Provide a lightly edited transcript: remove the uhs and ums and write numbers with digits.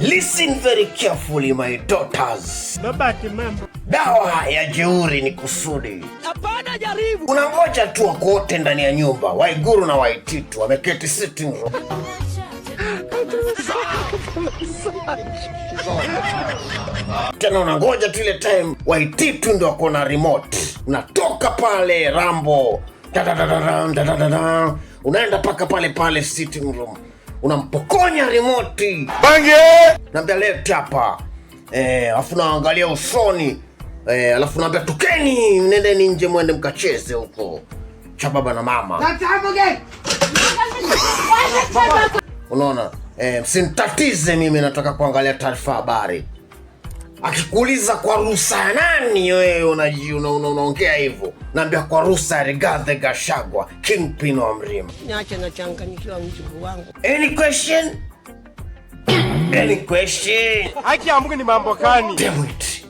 Listen very carefully my daughters. Babati mambo. Dawa ya jeuri ni kusudi. Hapana jaribu. Unangoja tu wakote ndani ya nyumba. Waiguru na Waititu wameketi sitting room. Tena unangoja tu ile time Waititu ndio wako na remote. Unatoka pale Rambo. Unaenda paka pale sitting room. Unampokonya remote. Bange! Naambia leta hapa. Alafu naangalia usoni. Alafu naambia tukeni, nendeni nje mwende mkacheze huko. Cha baba na mama. Unaona? Msintatize mimi nataka kuangalia taarifa habari. Akikuuliza kwa ruhusa ya nani wewe unaongea hivyo? Naambia kwa ruhusa ya Rigathi Gachagua, Kingpin wa Mrima. Niache nachanganyikiwa mjukuu wangu. Any question? Any question? Haki ya Mungu ni mambo gani? Damn it.